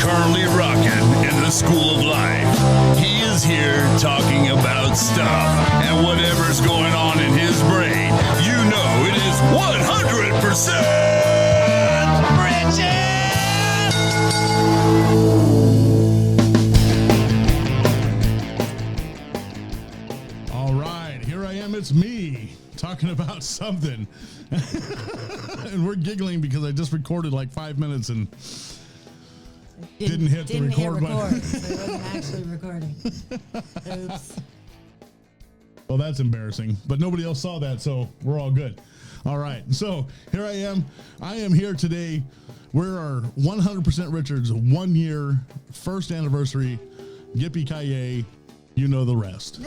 Currently rocking in the school of life. He is here talking about stuff and whatever's going on in his brain. You know it is 100% Bridget! All right, here I am. It's me talking about something. And we're giggling because I just recorded like 5 minutes and didn't hit the record button. So it wasn't actually recording. Oops. Well, that's embarrassing, but nobody else saw that, so we're all good. All right, so here I am. I am here today. We're our 100% Richards 1 year, first anniversary. Yippee-ki-yay. You know the rest.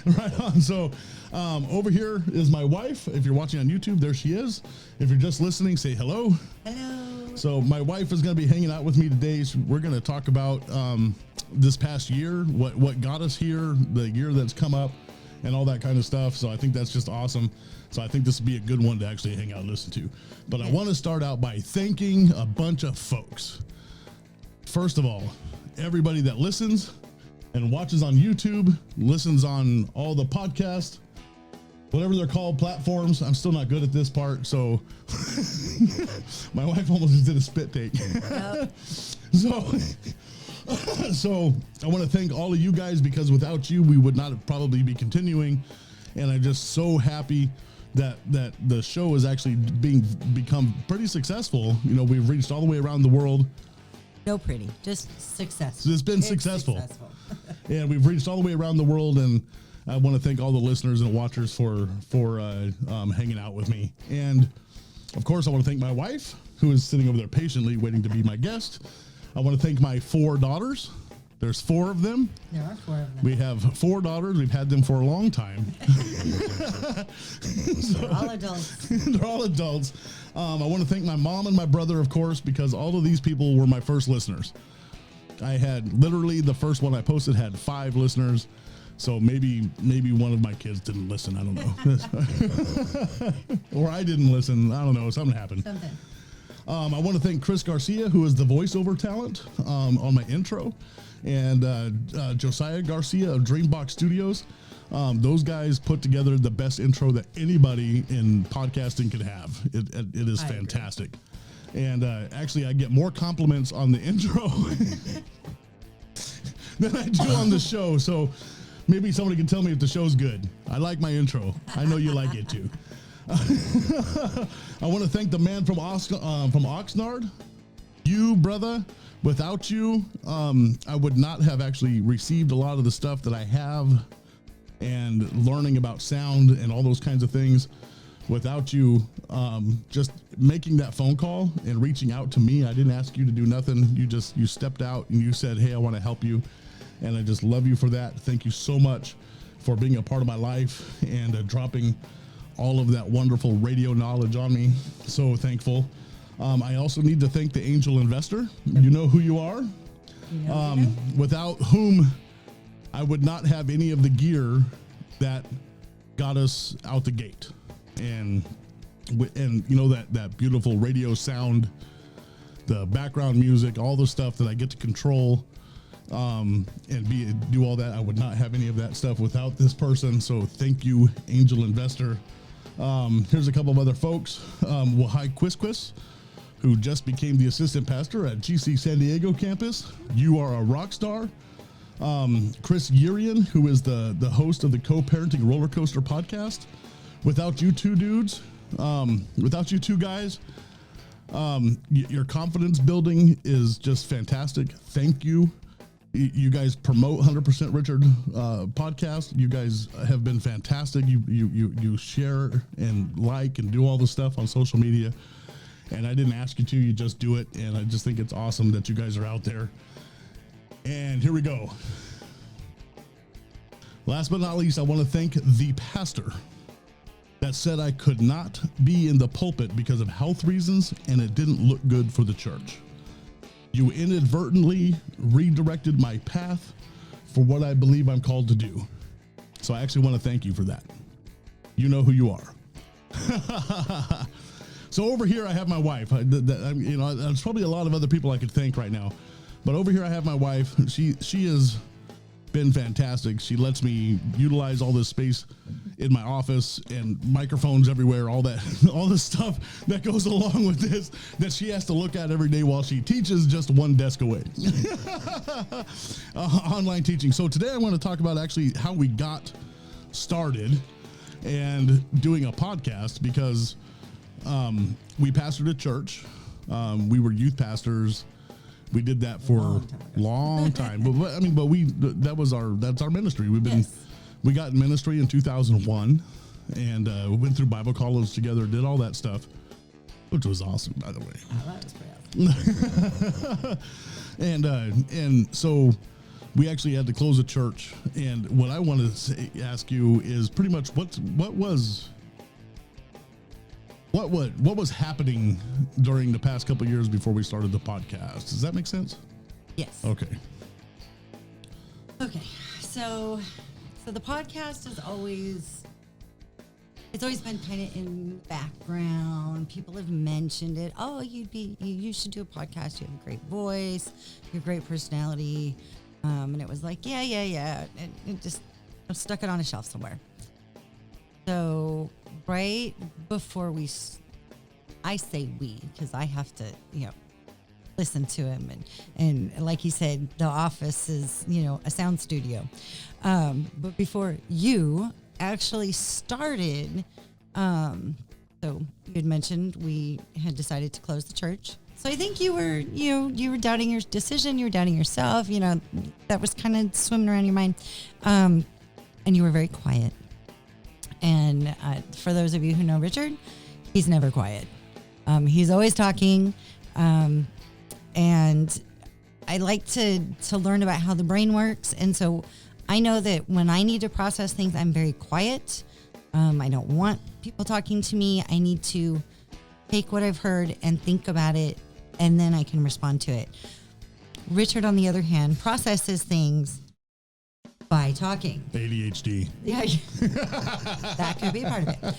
Right on. So over here is my wife. If you're watching on YouTube, there she is. If you're just listening, say hello. Hello. So my wife is going to be hanging out with me today. So we're going to talk about this past year, what got us here, the year that's come up, and all that kind of stuff. So I think that's just awesome. So I think this would be a good one to actually hang out and listen to. But I want to start out by thanking a bunch of folks. First of all, everybody that listens and watches on YouTube, listens on all the podcasts, whatever they're called, platforms. I'm still not good at this part, so my wife almost just did a spit take. Yep. So I want to thank all of you guys, because without you, we would not have probably be continuing. And I'm just so happy that the show is actually become pretty successful. You know, we've reached all the way around the world. No pretty, just successful. So it's been successful. And we've reached all the way around the world, and I want to thank all the listeners and watchers for hanging out with me. And of course, I want to thank my wife, who is sitting over there patiently waiting to be my guest. I want to thank my 4 daughters. There's 4 of them. There are 4 of them. We have 4 daughters. We've had them for a long time. They're all adults. They're all adults. I want to thank my mom and my brother, of course, because all of these people were my first listeners. I had literally the first one I posted had 5 listeners. So maybe one of my kids didn't listen. I don't know. Or I didn't listen. I don't know. Something happened. Something. I want to thank Chris Garcia, who is the voiceover talent on my intro, and Josiah Garcia of Dreambox Studios. Those guys put together the best intro that anybody in podcasting could have. It is fantastic. And actually, I get more compliments on the intro than I do on the show. So maybe somebody can tell me if the show's good. I like my intro. I know you like it too. I want to thank the man from Oxnard. You, brother. Without you, I would not have actually received a lot of the stuff that I have, and learning about sound and all those kinds of things. Without you, just making that phone call and reaching out to me, I didn't ask you to do nothing. You stepped out and you said, hey, I want to help you. And I just love you for that. Thank you so much for being a part of my life and dropping all of that wonderful radio knowledge on me. So thankful. I also need to thank the angel investor. You know who you are. Without whom I would not have any of the gear that got us out the gate. And you know, that beautiful radio sound, the background music, all the stuff that I get to control, and do all that. I would not have any of that stuff without this person. So thank you, angel investor. Here's a couple of other folks. Wahai Quisquis, who just became the assistant pastor at GC San Diego campus. You are a rock star. Chris Urian, who is the host of the Co-Parenting Roller Coaster podcast. Without you two dudes, without you 2 guys, your confidence building is just fantastic. Thank you. You guys promote 100% Richard podcast. You guys have been fantastic. You share and like and do all the stuff on social media. And I didn't ask you to, you just do it. And I just think it's awesome that you guys are out there. And here we go. Last but not least, I want to thank the pastor that said I could not be in the pulpit because of health reasons and it didn't look good for the church. You inadvertently redirected my path for what I believe I'm called to do. So I actually want to thank you for that. You know who you are. So over here I have my wife. There's probably a lot of other people I could thank right now, but over here I have my wife. She has been fantastic. She lets me utilize all this space in my office and microphones everywhere, all the stuff that goes along with this that she has to look at every day while she teaches just one desk away. Online teaching. So today I want to talk about actually how we got started and doing a podcast, because we pastored a church. We were youth pastors. We did that for a long time. That's our ministry. We got in ministry in 2001, and we went through Bible college together, did all that stuff, which was awesome, by the way. Oh, that was pretty awesome. And so we actually had to close a church. And what I want to ask you is pretty much what was happening during the past couple of years before we started the podcast. Does that make sense? Yes. Okay. So the podcast is always been kind of in the background. People have mentioned it. Oh, you should do a podcast. You have a great voice. You have a great personality. And it was like, yeah. And it just stuck it on a shelf somewhere. So right before I say we, because I have to, listen to him. And like he said, the office is, a sound studio. But before you actually started, so you had mentioned we had decided to close the church. So I think you were doubting your decision. You were doubting yourself. That was kind of swimming around your mind. And you were very quiet. And for those of you who know Richard, he's never quiet. He's always talking. And I like to learn about how the brain works. And so I know that when I need to process things, I'm very quiet. I don't want people talking to me. I need to take what I've heard and think about it, and then I can respond to it. Richard, on the other hand, processes things by talking. ADHD. Yeah, that could be a part of it.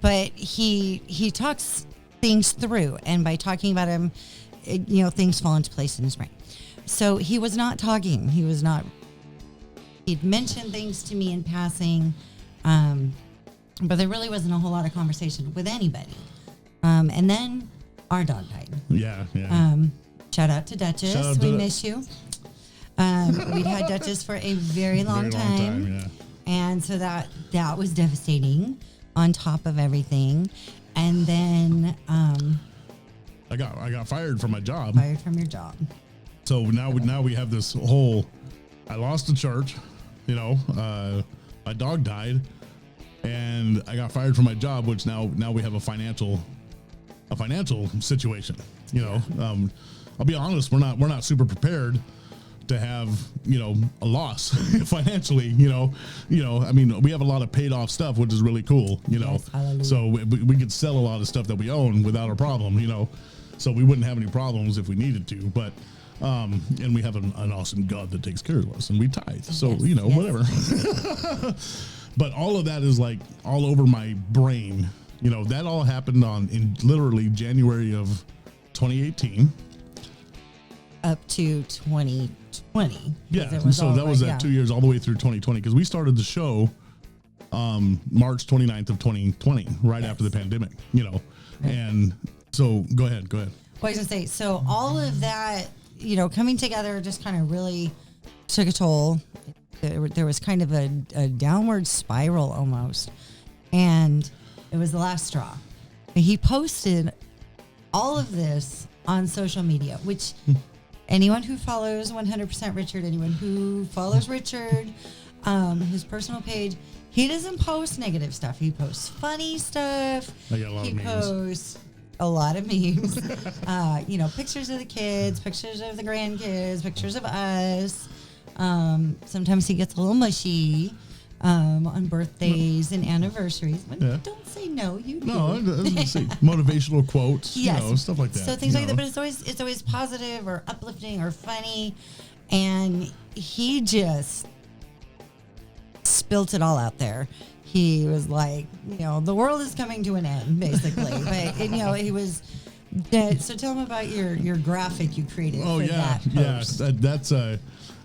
But he talks things through, and by talking about them, things fall into place in his brain. So he was not talking. He'd mentioned things to me in passing, but there really wasn't a whole lot of conversation with anybody. And then our dog died. Yeah. Shout out to Duchess. We miss you. We'd had Duchess for a very long time. Yeah. And so that was devastating on top of everything. And then I got fired from my job. Fired from your job. So now we have this whole, I lost the church, my dog died, and I got fired from my job, which now we have a financial situation. I'll be honest, we're not super prepared to have a loss financially. We have a lot of paid off stuff, which is really cool. Yes, so we could sell a lot of stuff that we own without a problem. So we wouldn't have any problems if we needed to. But and we have an awesome God that takes care of us, and we tithe. So yes. Whatever. But all of that is like all over my brain. That all happened in literally January of 2018. Up to 2020. Yeah, so that was 2 years all the way through 2020, because we started the show March 29th of 2020, right after the pandemic, and so go ahead. Well, I was gonna say, so all of that, coming together just kind of really took a toll. There was kind of a downward spiral almost, and it was the last straw. He posted all of this on social media, which anyone who follows 100% Richard, anyone who follows Richard, his personal page, he doesn't post negative stuff. He posts funny stuff. I got a lot of memes. Posts a lot of memes. Pictures of the kids, pictures of the grandkids, pictures of us. Sometimes he gets a little mushy on birthdays and anniversaries. Don't say no. You do. No, I was say motivational quotes, yes. Stuff like that. So things like that, but it's always positive or uplifting or funny, and he just spilt it all out there. He was like, the world is coming to an end, basically. But he was. So tell him about your graphic you created. Oh, for yeah. that post. That's I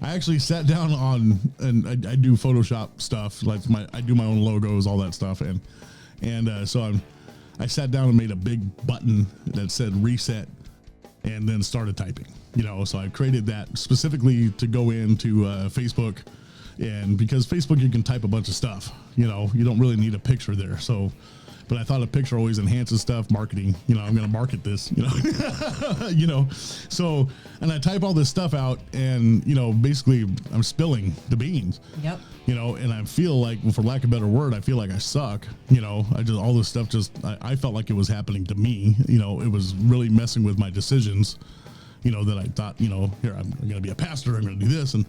actually sat down on, and I do Photoshop stuff. Like I do my own logos, all that stuff. And so I sat down and made a big button that said reset and then started typing, so I created that specifically to go into Facebook. And because Facebook, you can type a bunch of stuff, you don't really need a picture there. So, but I thought a picture always enhances stuff, marketing, I'm going to market this, so, and I type all this stuff out and, basically I'm spilling the beans, Yep. And I feel like, well, for lack of a better word, I feel like I suck, all this stuff I felt like it was happening to me, it was really messing with my decisions, that I thought, here, I'm going to be a pastor, I'm going to do this. And,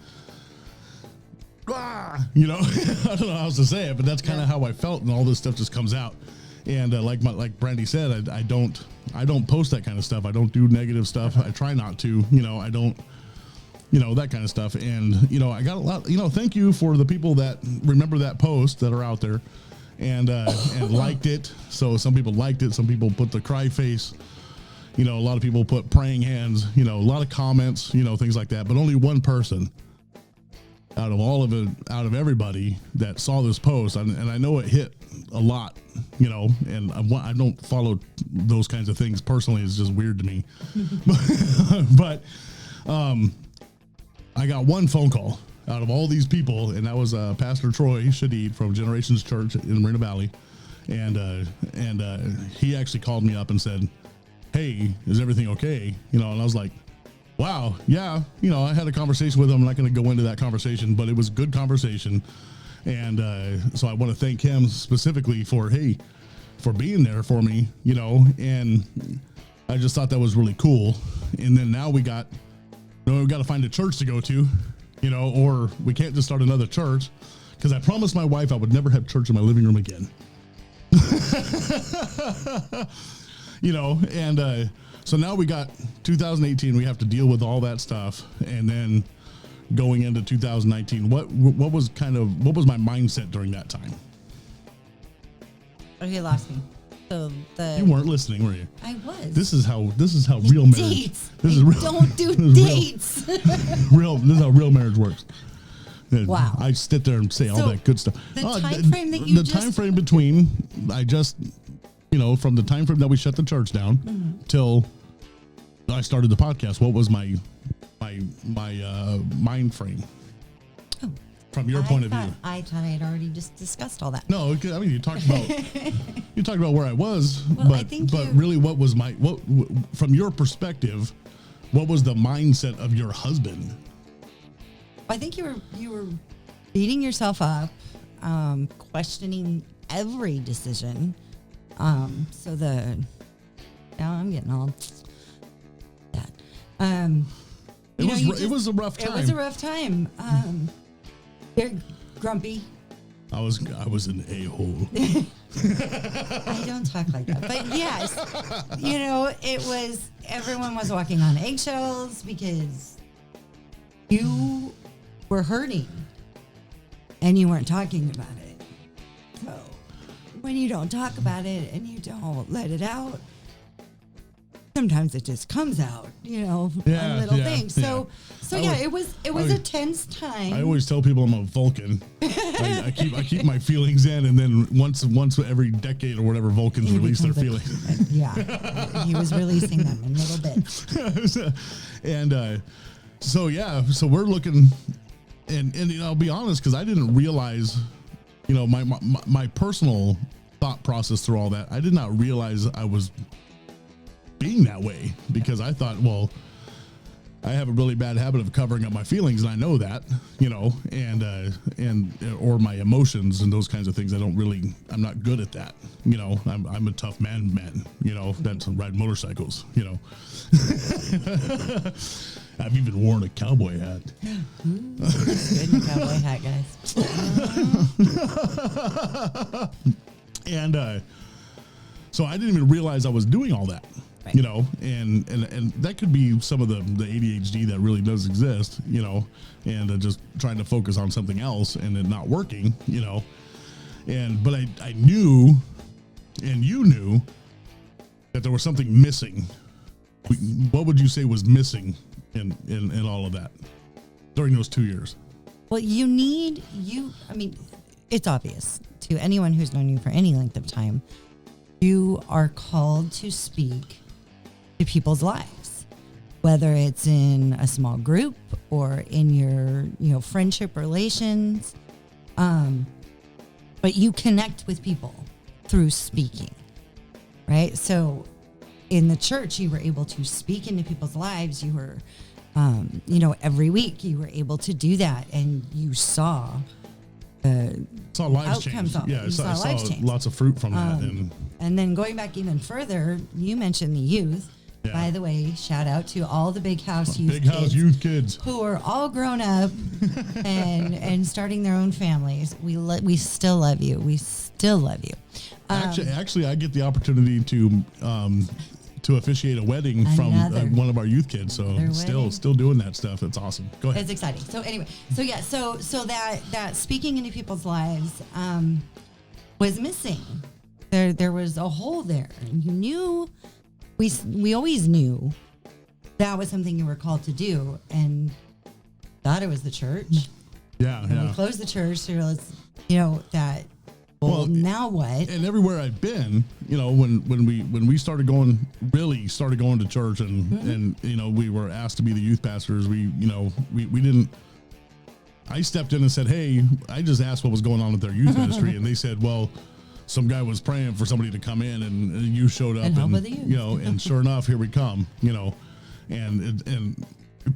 I don't know how else to say it, but that's kind of how I felt, and all this stuff just comes out. And like Brandy said, I don't post that kind of stuff. I don't do negative stuff. I try not to. I don't. That kind of stuff. And I got a lot. Thank you for the people that remember that post that are out there, and liked it. So some people liked it. Some people put the cry face. A lot of people put praying hands. A lot of comments. Things like that. But only one person out of everybody that saw this post, and I know it hit a lot, and I don't follow those kinds of things personally. It's just weird to me. but I got one phone call out of all these people, and that was Pastor Troy Shadid from Generations Church in Marina Valley, and he actually called me up and said, "Hey, is everything okay?" And I was like, wow, yeah, I had a conversation with him. I'm not going to go into that conversation, but it was a good conversation. And so I want to thank him specifically for being there for me, and I just thought that was really cool. And then now we got to find a church to go to, or we can't just start another church, because I promised my wife I would never have church in my living room again. And so now we got 2018. We have to deal with all that stuff, and then going into 2019. What was my mindset during that time? Okay, lost me. So you weren't listening, were you? I was. This is how real marriage. Dates. This is real. Don't do dates. This is how real marriage works. Wow. I sit there and say all that good stuff. The time frame that you time frame between from the time frame that we shut the church down till I started the podcast, what was my mind frame from your point of view? I thought I had already just discussed all that. No, I mean you talked about where I was, well, but really, what was from your perspective? What was the mindset of your husband? I think you were beating yourself up, questioning every decision. Now I'm getting all that. It was a rough time. It was a rough time. You're grumpy. I was an a-hole. I don't talk like that, but yes, everyone was walking on eggshells because you were hurting and you weren't talking about it. So when you don't talk about it and you don't let it out, sometimes it just comes out, on little things. So it was a tense time. I always tell people I'm a Vulcan. I keep my feelings in, and then once every decade or whatever, Vulcans release their feelings. Yeah, he was releasing them in little bits. And so we're looking, and I'll be honest, because I didn't realize, my personal thought process through all that. I did not realize I was being that way, because I thought, well, I have a really bad habit of covering up my feelings, and I know that, or my emotions and those kinds of things. I'm not good at that. I'm a tough man, that's ride motorcycles, I've even worn a cowboy hat. Good in a cowboy hat, guys. And so I didn't even realize I was doing all that. Right. you know, and that could be some of the ADHD that really does exist, you know, and just trying to focus on something else and it not working, you know, but I knew, and you knew, that there was something missing. What would you say was missing in all of that during those 2 years? Well, I mean, it's obvious to anyone who's known you for any length of time, you are called to speak to people's lives, whether it's in a small group or in your, friendship relations. But you connect with people through speaking, right? So in the church, you were able to speak into people's lives. You were, every week you were able to do that, and you saw lives change. Yeah, I saw lots of fruit from that. And then going back even further, you mentioned the youth. Yeah. By the way, shout out to all the Big House youth kids who are all grown up and starting their own families. We still love you. We still love you. Actually, I get the opportunity to officiate a wedding from one of our youth kids. So still doing that stuff. It's awesome. Go ahead. It's exciting. So anyway, so that speaking into people's lives was missing. There was a hole there. And you knew, we always knew that was something you were called to do, and thought it was the church. Yeah. We closed the church. So that. Well, now what? And everywhere I've been, when we started going to church, and we were asked to be the youth pastors, we didn't. I stepped in and said, "Hey," I just asked what was going on with their youth ministry, and they said, "Well, some guy was praying for somebody to come in, and you showed up, and and sure enough, here we come, and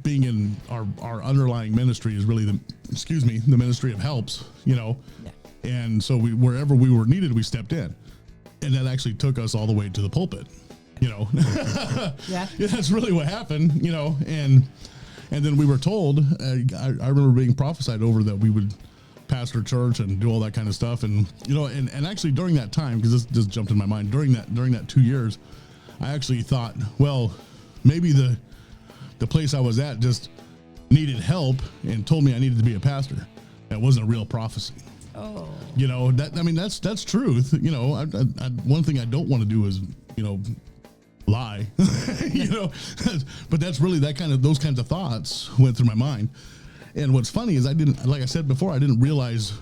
being in our underlying ministry is really the ministry of helps, Yeah. And so wherever we were needed, we stepped in, and that actually took us all the way to the pulpit, Yeah, that's really what happened, and then we were told, I remember being prophesied over that we would pastor church and do all that kind of stuff, and and actually during that time, because this just jumped in my mind, during that 2 years, I actually thought, well, maybe the place I was at just needed help and told me I needed to be a pastor. That wasn't a real prophecy. Oh, that's truth. One thing I don't want to do is, lie, but that's really those kinds of thoughts went through my mind. And what's funny is like I said before, I didn't realize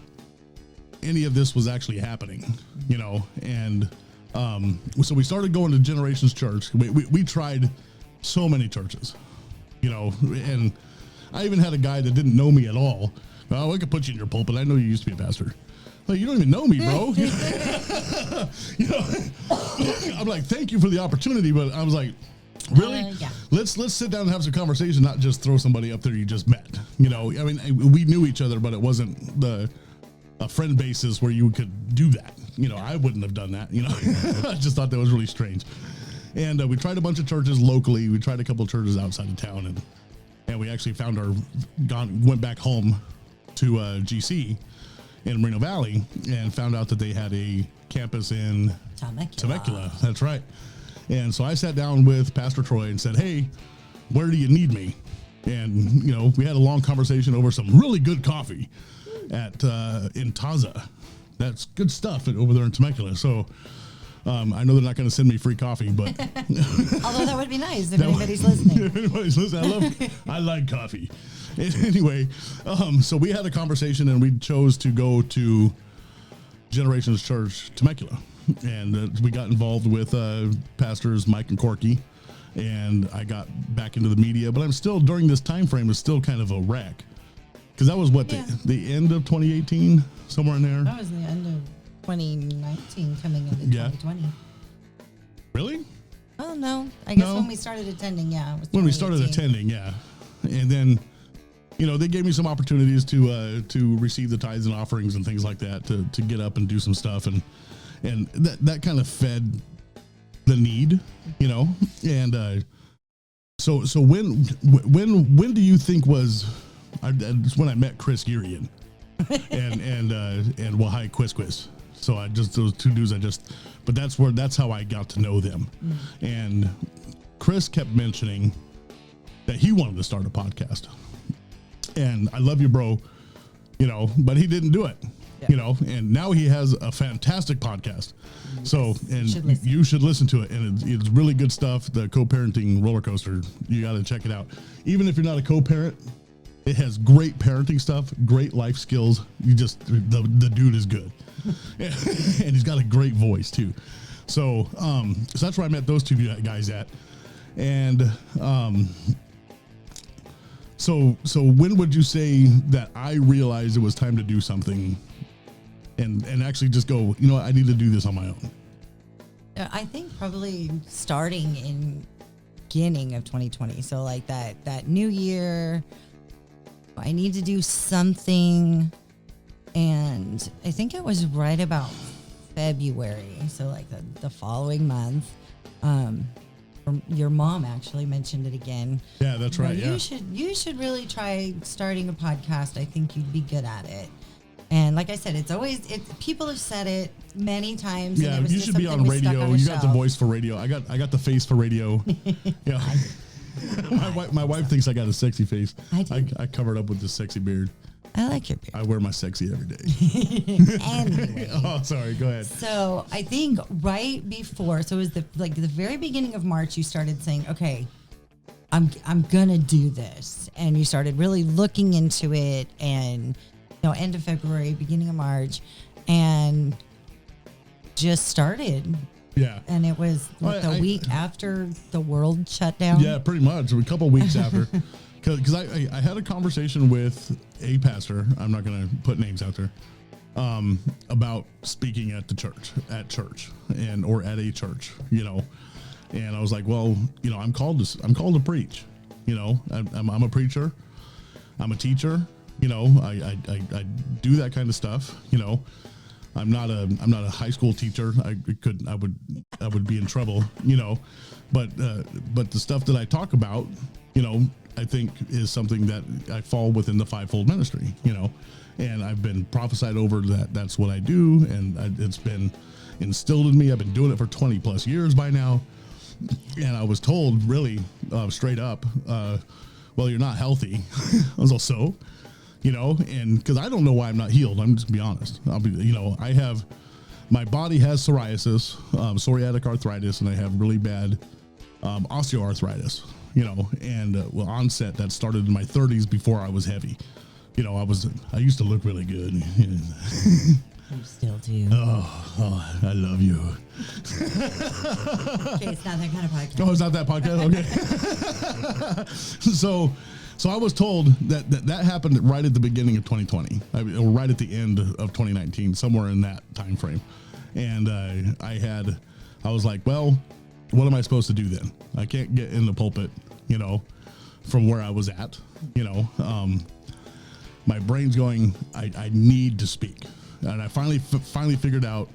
any of this was actually happening, and so we started going to Generations Church. We tried so many churches, and I even had a guy that didn't know me at all. Oh, I could put you in your pulpit. I know you used to be a pastor. Like, you don't even know me, bro. I'm like, thank you for the opportunity, but I was like, really? Yeah. Let's sit down and have some conversation, not just throw somebody up there you just met. We knew each other, but it wasn't a friend basis where you could do that. I wouldn't have done that. I just thought that was really strange. And we tried a bunch of churches locally. We tried a couple of churches outside of town, and we actually went back home to GC in Moreno Valley and found out that they had a campus in Temecula. That's right. And so I sat down with Pastor Troy and said, "Hey, where do you need me?" And we had a long conversation over some really good coffee in Taza. That's good stuff over there in Temecula. So I know they're not going to send me free coffee, but although that would be nice if anybody's listening. If anybody's listening, I like coffee. Anyway, so we had a conversation, and we chose to go to Generations Church Temecula, and we got involved with pastors Mike and Corky, and I got back into the media. But I'm still, during this time frame, is still kind of a wreck, because that was the end of 2018, somewhere in there. That was the end of 2019 coming into 2020. Really? Oh, no. I guess when we started attending, it was 2018. When we started attending, yeah. And then, they gave me some opportunities to receive the tithes and offerings and things like that, to get up and do some stuff. And that kind of fed the need, And so when do you think was, it's when I met Chris Urian and Wahai Quisquis. So those two dudes, but that's how I got to know them. And Chris kept mentioning that he wanted to start a podcast. And I love you, bro, but he didn't do it, and now he has a fantastic podcast. So, and you should listen to it. And it's really good stuff. The co-parenting roller coaster, you got to check it out. Even if you're not a co-parent, it has great parenting stuff, great life skills. The dude is good. And he's got a great voice too. So that's where I met those two guys at. And, so when would you say that I realized it was time to do something and actually just go, I need to do this on my own? I think probably starting in beginning of 2020. So like that new year, I need to do something. And I think it was right about February. So like the following month, your mom actually mentioned it again. Yeah, that's right. You should really try starting a podcast. I think you'd be good at it. And like I said, people have said it many times. Yeah, you should be on radio. You got the voice for radio. I got the face for radio. Yeah. My wife thinks I got a sexy face. I covered up with this sexy beard. I like your beard. I wear my sexy every day. Anyway. Oh, sorry. Go ahead. So I think right before, so it was the very beginning of March, you started saying, okay, I'm gonna do this, and you started really looking into it, and end of February, beginning of March, and just started. Yeah. And it was a week after the world shut down. Yeah, pretty much. A couple of weeks after. Because I had a conversation with a pastor, I'm not going to put names out there, about speaking at church, or at a church, and I was like, well, I'm called to preach, I'm a preacher, I'm a teacher, I do that kind of stuff, I'm not a high school teacher. I would be in trouble, but the stuff that I talk about, I think is something that I fall within the fivefold ministry, and I've been prophesied over that that's what I do. And it's been instilled in me. I've been doing it for 20 plus years by now. And I was told really straight up, well, you're not healthy. I was also, and because I don't know why I'm not healed. I'm just be honest. My body has psoriasis, psoriatic arthritis, and I have really bad osteoarthritis. And onset that started in my 30s before I was heavy. I used to look really good. You still do. Oh, I love you. Okay, it's not that kind of podcast. Oh, it's not that podcast? Okay. So I was told that happened right at the beginning of 2020, or right at the end of 2019, somewhere in that time frame. And I was like, well, what am I supposed to do then? I can't get in the pulpit, from where I was at, my brain's going, I need to speak. And I finally figured out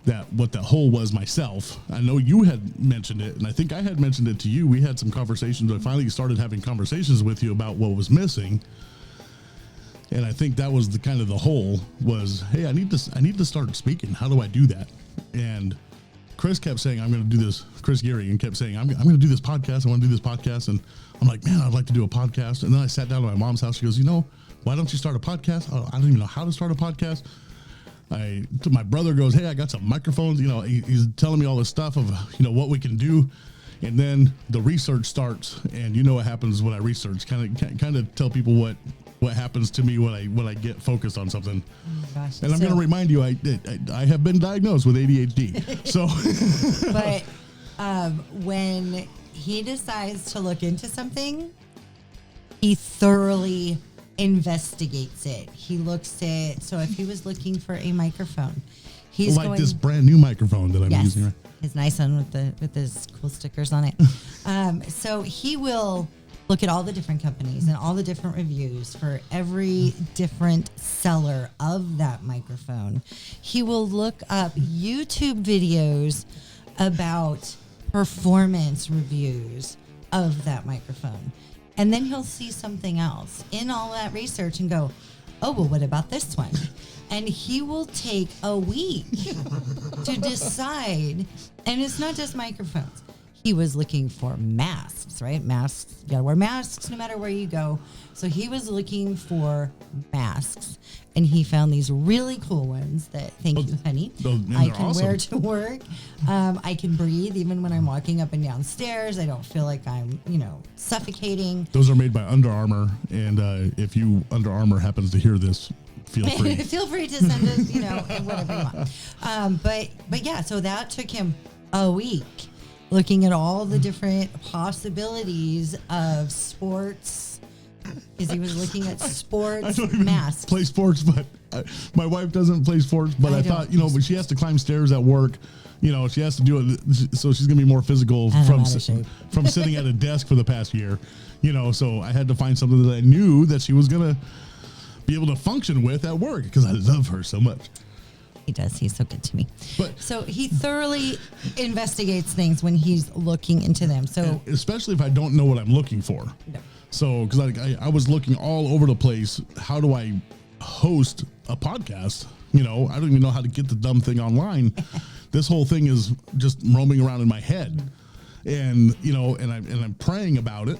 that what the hole was myself. I know you had mentioned it, and I think I had mentioned it to you. We had some conversations. I finally started having conversations with you about what was missing. And I think that was the hole was, hey, I need to start speaking. How do I do that? And Chris kept saying, I'm going to do this. Chris Geary, and kept saying, I'm going to do this podcast. I want to do this podcast. And I'm like, man, I'd like to do a podcast. And then I sat down at my mom's house. She goes, why don't you start a podcast? I don't even know how to start a podcast. My brother goes, hey, I got some microphones. He's telling me all this stuff of, what we can do. And then the research starts, and what happens when I research, kind of tell people what happens to me when I get focused on something. Oh my gosh. And I'm going to remind you, I have been diagnosed with ADHD. So, but when he decides to look into something, he thoroughly investigates it. He looks at, so if he was looking for a microphone, he's like this brand new microphone that I'm using. Right? His nice one with his cool stickers on it. So he will look at all the different companies and all the different reviews for every different seller of that microphone. He will look up YouTube videos about performance reviews of that microphone. And then he'll see something else in all that research and go, oh, well, what about this one? And he will take a week to decide. And it's not just microphones. He was looking for masks, right? Masks. You gotta wear masks no matter where you go. So he was looking for masks. And he found these really cool ones that, thank you, honey, I can wear to work. I can breathe even when I'm walking up and down stairs. I don't feel like I'm, suffocating. Those are made by Under Armour. And if you, Under Armour, happens to hear this, feel free. Feel free to send us, whatever you want. But yeah, so that took him a week looking at all the different possibilities of sports. Because he was looking at sports I don't even masks. play sports, but my wife doesn't play sports. But I thought, but she has to climb stairs at work. She has to do it, so she's gonna be more physical from sitting at a desk for the past year. So I had to find something that I knew that she was gonna be able to function with at work because I love her so much. He does. He's so good to me. But so he thoroughly investigates things when he's looking into them. So especially if I don't know what I'm looking for. No. So because I was looking all over the place. How do I host a podcast? I don't even know how to get the dumb thing online. This whole thing is just roaming around in my head, and I'm praying about it.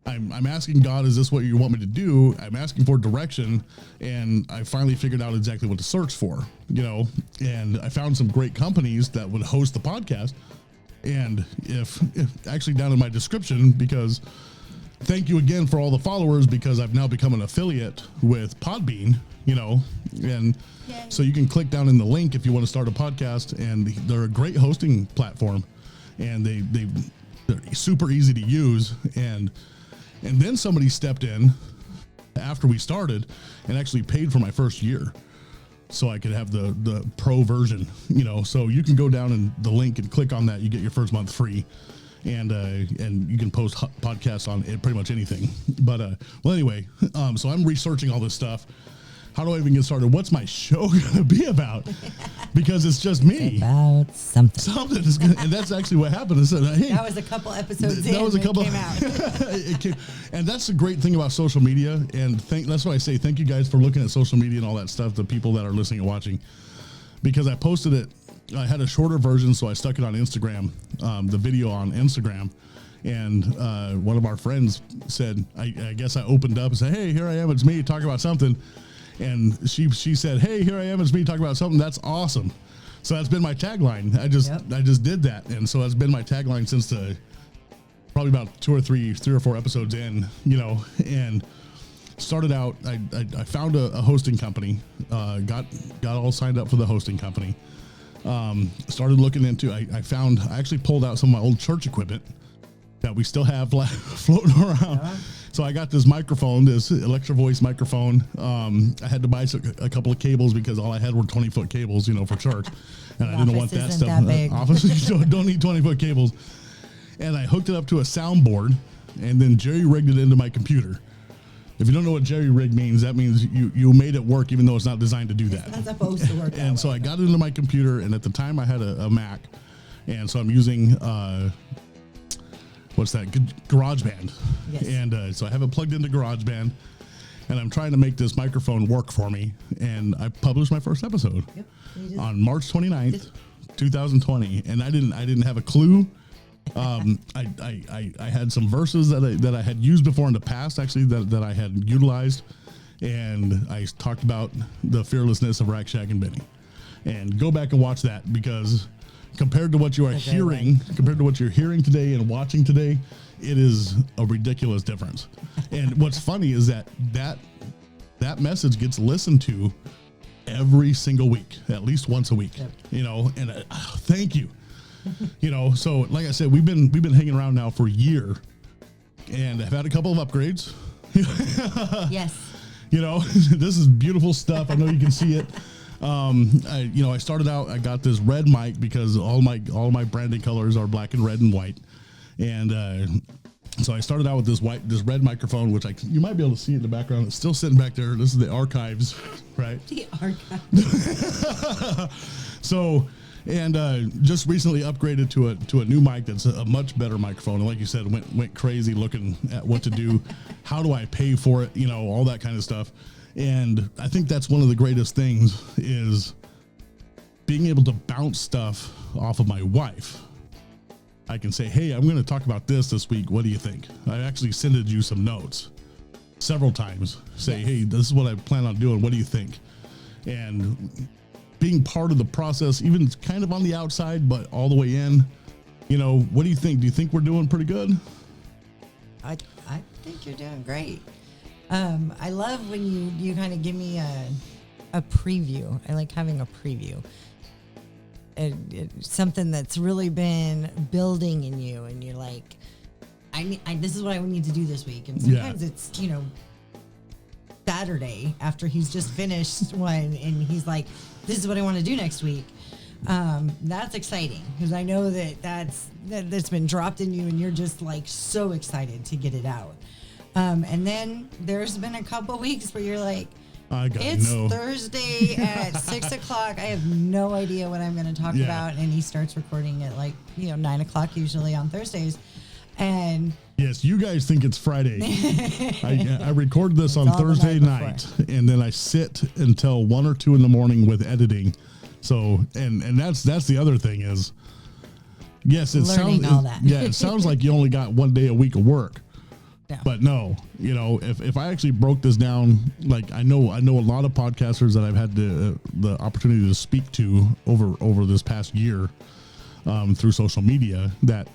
I'm asking God, is this what you want me to do? I'm asking for direction, and I finally figured out exactly what to search for, and I found some great companies that would host the podcast. And if actually down in my description, because thank you again for all the followers, because I've now become an affiliate with Podbean, and Yay. So you can click down in the link if you want to start a podcast, and they're a great hosting platform, and they're super easy to use. And then somebody stepped in after we started and actually paid for my first year so I could have the pro version, so you can go down in the link and click on that. You get your first month free, and you can post podcasts on pretty much anything. But, anyway, so I'm researching all this stuff. How do I even get started? What's my show going to be about? Because it's just me. It's about something. Something is good. And that's actually what happened. I said, hey, that was a couple episodes in when it came out. It came, and that's the great thing about social media. And that's why I say thank you guys for looking at social media and all that stuff, the people that are listening and watching. Because I posted it. I had a shorter version, so I stuck it on Instagram, the video on Instagram. And one of our friends said, I guess I opened up and said, hey, here I am. It's me talking about something. And she said, hey, here I am. It's me talking about something. That's awesome. So that's been my tagline. I just did that. And so that's been my tagline since probably about three or four episodes in, and started out. I found a hosting company, got all signed up for the hosting company. Started looking into, I actually pulled out some of my old church equipment that we still have floating around. Yeah. So I got this microphone, this Electro Voice microphone. I had to buy a couple of cables because all I had were 20-foot cables, for church. And I didn't want that stuff. That big. Office, don't need 20-foot cables. And I hooked it up to a soundboard and then jerry rigged it into my computer. If you don't know what jerry rig means, that means you made it work even though it's not designed to do that. It's not supposed to work. And so I got it into my computer, and at the time I had a Mac. And so I'm using what's that? GarageBand. Yes. And so I have it plugged into GarageBand, and I'm trying to make this microphone work for me. And I published my first episode on March 29th, 2020. And I didn't have a clue. I had some verses that I had used before in the past, actually, that I had utilized. And I talked about the fearlessness of Rack, Shack, and Benny. And go back and watch that, because compared to what you are hearing, compared to what you're hearing today and watching today, it is a ridiculous difference. And what's funny is that message gets listened to every single week, at least once a week, and thank you. So like I said, we've been hanging around now for a year, and I've had a couple of upgrades. Yes. This is beautiful stuff. I know you can see it. I started out, I got this red mic because all my branding colors are black and red and white. And, so I started out with this red microphone, which you might be able to see in the background. It's still sitting back there. This is the archives, right? The archives. So, and just recently upgraded to a new mic that's a much better microphone. And like you said, went crazy looking at what to do. How do I pay for it? All that kind of stuff. And I think that's one of the greatest things is being able to bounce stuff off of my wife. I can say, hey, I'm going to talk about this week. What do you think? I actually sent you some notes several times. Say, hey, this is what I plan on doing. What do you think? And being part of the process, even kind of on the outside, but all the way in, you know, what do you think? Do you think we're doing pretty good? I think you're doing great. I love when you kind of give me a preview. I like having a preview. Something that's really been building in you, and you're like, this is what I need to do this week. And sometimes it's, you know, Saturday after he's just finished one, and he's like, this is what I want to do next week. That's exciting because I know that's been dropped in you, and you're just like so excited to get it out. And then there's been a couple weeks where you're like, it's Thursday at 6:00. I have no idea what I'm going to talk about. And he starts recording at 9:00 usually on Thursdays. And yes, you guys think it's Friday. I record this on Thursday night, and then I sit until 1 or 2 in the morning with editing. So, and that's the other thing is, yes, it sounds like you only got 1 day a week of work. Yeah. But no, you know, if I actually broke this down, like I know a lot of podcasters that I've had the opportunity to speak to over this past year through social media, that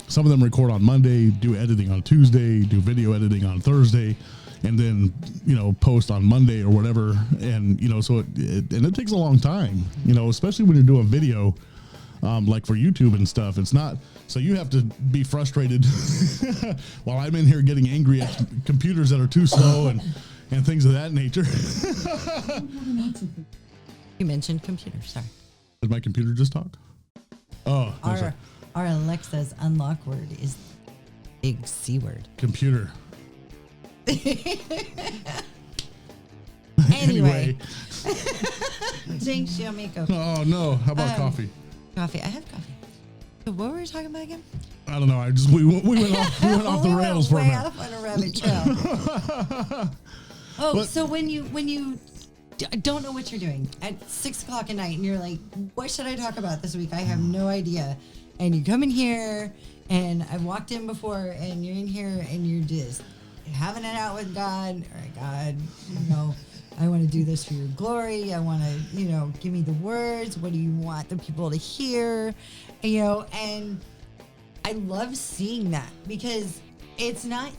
some of them record on Monday, do editing on Tuesday, do video editing on Thursday, and then, you know, post on Monday or whatever. And, you know, so it takes a long time, you know, especially when you're doing video, like for YouTube and stuff. It's not, so you have to be frustrated while I'm in here getting angry at computers that are too slow and things of that nature. You mentioned computers, sorry. Did my computer just talk? Oh, our Alexa's unlock word is big C word. Computer. Anyway. Jinx, you make coffee. Oh, no. How about coffee? Coffee. I have coffee. So what were we talking about again? I don't know. We went off the rails for a minute. Off on a rabbit trail. So when you don't know what you're doing at 6:00 at night, and you're like, what should I talk about this week? I have no idea. And you come in here, and I've walked in before, and you're in here, and you're just having it out with God. All right, God, you know, I want to do this for your glory. I want to, you know, give me the words. What do you want the people to hear? You know, and I love seeing that because it's not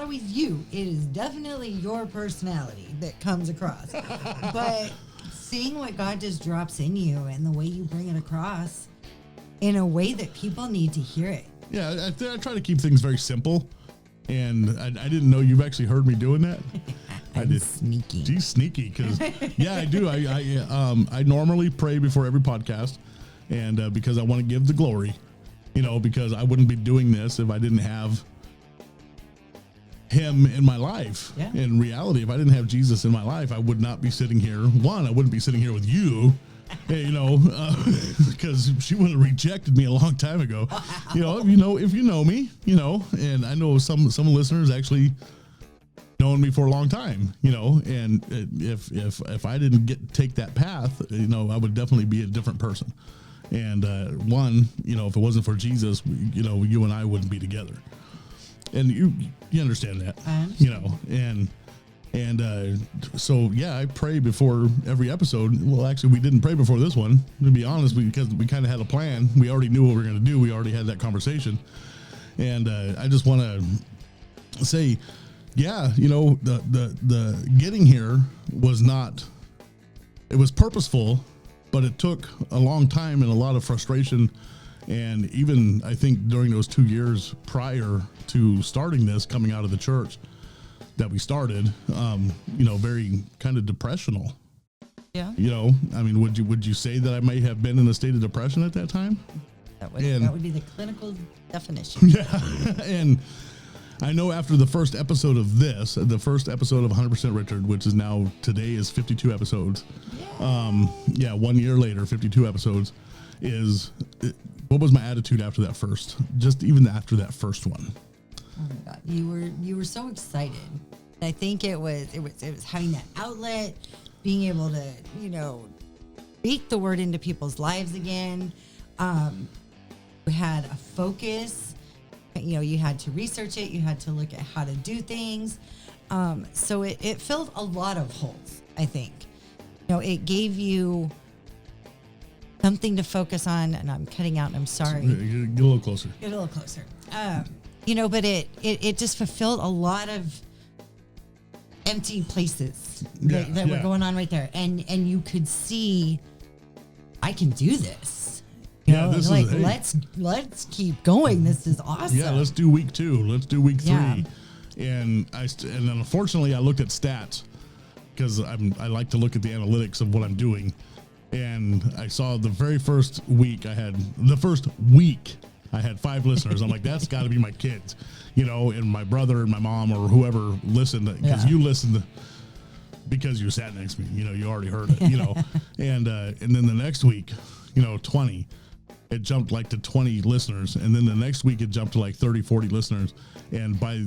always you. It is definitely your personality that comes across. But seeing what God just drops in you and the way you bring it across in a way that people need to hear it. Yeah, I try to keep things very simple. And I didn't know you've actually heard me doing that. I did. Sneaky. Geez, sneaky. Because yeah, I do. I normally pray before every podcast, and because I want to give the glory, you know, because I wouldn't be doing this if I didn't have Him in my life. Yeah. In reality, if I didn't have Jesus in my life, I would not be sitting here. One, I wouldn't be sitting here with you. You know, because she would have rejected me a long time ago. Wow. If you know me, you know, and I know some listeners actually known me for a long time, you know, and if I didn't take that path, you know, I would definitely be a different person. And one, you know, if it wasn't for Jesus, you know, you and I wouldn't be together. And you understand that, you know, and so, yeah, I pray before every episode. Well, actually, we didn't pray before this one, to be honest, because we kind of had a plan. We already knew what we were going to do. We already had that conversation. And I just want to say, yeah, you know, the getting here was not, it was purposeful, but it took a long time and a lot of frustration. And even, I think, during those 2 years prior to starting this, coming out of the church that we started, you know, very kind of depressional. Yeah. You know, I mean, would you say that I may have been in a state of depression at that time? That would be the clinical definition. Yeah. And I know after the first episode of this, the first episode of 100% Richard, which is now, today is 52 episodes. Yeah. 1 year later, 52 episodes what was my attitude after that first, just even after that first one? Oh my God. You were so excited I think it was having that outlet, being able to, speak the word into people's lives again. We had a focus. You had to research it. You had to look at how to do things. So it filled a lot of holes, I think. It gave you something to focus on, and I'm cutting out, and I'm sorry. Get a little closer. Get a little closer. But it just fulfilled a lot of empty places that were going on right there. And you could see, I can do this. This like, is, let's keep going. This is awesome. Yeah, let's do week 2. Let's do week 3. And then unfortunately I looked at stats because I like to look at the analytics of what I'm doing. And I saw the very first week I had 5 listeners. I'm like, that's got to be my kids, and my brother and my mom or whoever listened, because you listened because you sat next to me, you already heard it, and then the next week, 20, it jumped like to 20 listeners. And then the next week it jumped to like 30, 40 listeners. And by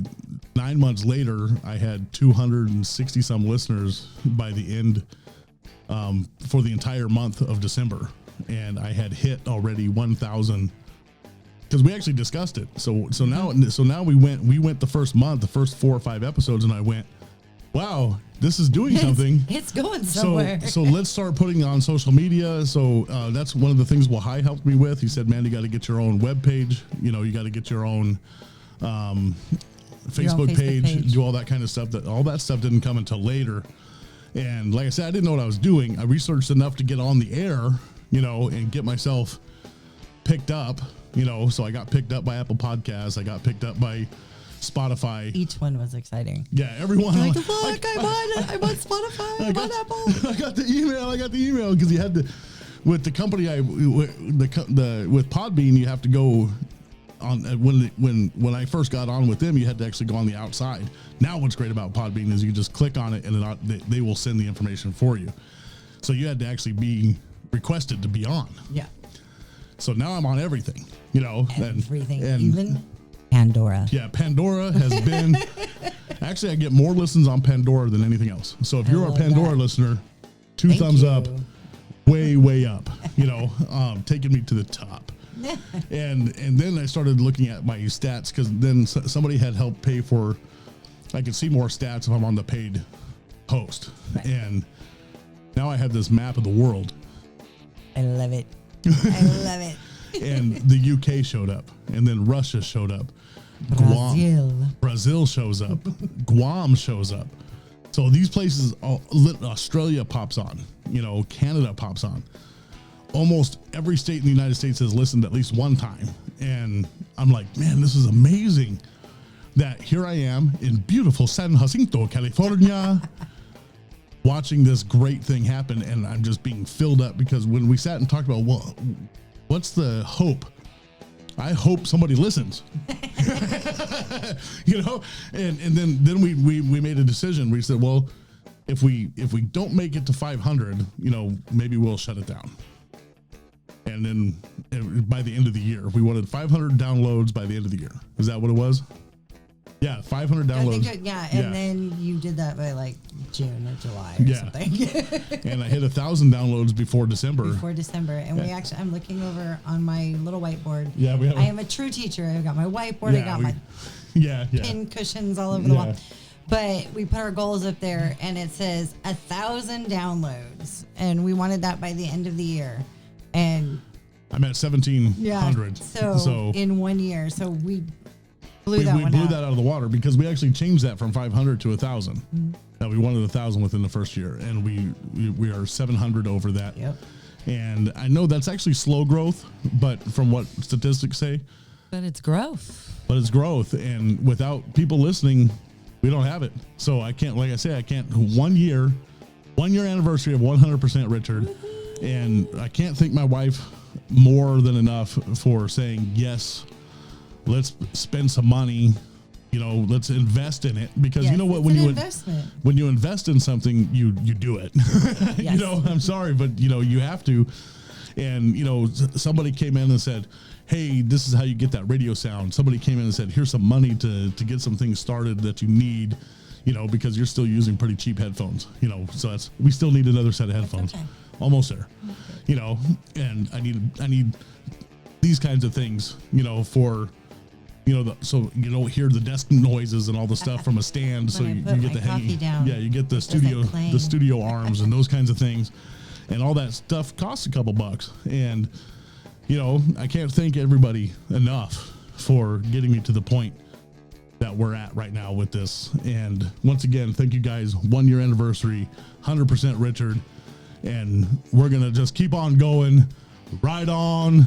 9 months later, I had 260 some listeners by the end, for the entire month of December. And I had hit already 1,000 because we actually discussed it. So now we went the first month, the first 4 or 5 episodes, and I went, wow, this is doing something. It's going somewhere. So let's start putting it on social media. So that's one of the things Wahai helped me with. He said, man, you got to get your own webpage. You got to get your own Facebook page, do all that kind of stuff. All that stuff didn't come until later. And like I said, I didn't know what I was doing. I researched enough to get on the air, and get myself picked up, so I got picked up by Apple Podcasts. I got picked up by Spotify. Each one was exciting. Yeah, everyone. Like, look, I'm on Spotify. I'm on Apple. I got the email because you had to, with the company with Podbean, you have to go on when I first got on with them, you had to actually go on the outside. Now what's great about Podbean is you just click on it and then they will send the information for you. So you had to actually be requested to be on. Yeah. So now I'm on everything, Everything, and even Pandora. Yeah, Pandora has been. Actually, I get more listens on Pandora than anything else. So if you're a Pandora listener, 2 thumbs up, way up. Taking me to the top. and then I started looking at my stats because then somebody had helped pay for. I could see more stats if I'm on the paid host, and now I have this map of the world. I love it. I love it. And the UK showed up, and then Russia showed up. Brazil shows up. Guam shows up. So these places, Australia pops on. Canada pops on. Almost every state in the United States has listened at least one time, and I'm like, man, this is amazing. That here I am in beautiful San Jacinto, California. Watching this great thing happen, and I'm just being filled up because when we sat and talked about what's the hope, I hope somebody listens. And then we made a decision. We said, well, if we don't make it to 500, maybe we'll shut it down. And then by the end of the year, we wanted 500 downloads by the end of the year. Is that what it was? Yeah, 500 downloads. And then you did that by like June or July or something. And I hit 1,000 downloads before December. And I'm looking over on my little whiteboard. Yeah, I am a true teacher. I got my whiteboard. I got my pin cushions all over the wall. But we put our goals up there, and it says 1,000 downloads, and we wanted that by the end of the year. And I'm at 1,700. So in 1 year, so we blew that out of the water because we actually changed that from 500 to 1,000. Mm-hmm. Now we wanted 1,000 within the first year, and we are 700 over that. Yep. And I know that's actually slow growth, but from what statistics say, but it's growth. And without people listening, we don't have it. So I can't, like I say, 1 year anniversary of 100% Richard. Mm-hmm. And I can't thank my wife more than enough for saying, yes, let's spend some money, let's invest in it, because you know what, when you invest in something, you do it. Yes. I'm sorry, but you have to. And somebody came in and said, hey, this is how you get that radio sound. Somebody came in and said, here's some money to get some things started that you need. you know, because you're still using pretty cheap headphones, you know, so we still need another set of headphones. Okay. Almost there, you know, and I need these kinds of things, you know, for, you know, so you don't hear the desk noises and all the stuff from a stand. So you get the hanging, you get the studio arms and those kinds of things, and all that stuff costs a couple bucks. And, you know, I can't thank everybody enough for getting me to the point that we're at right now with this. And once again, thank you guys. 1 year anniversary, 100% Richard. And we're going to just keep on going. Right on.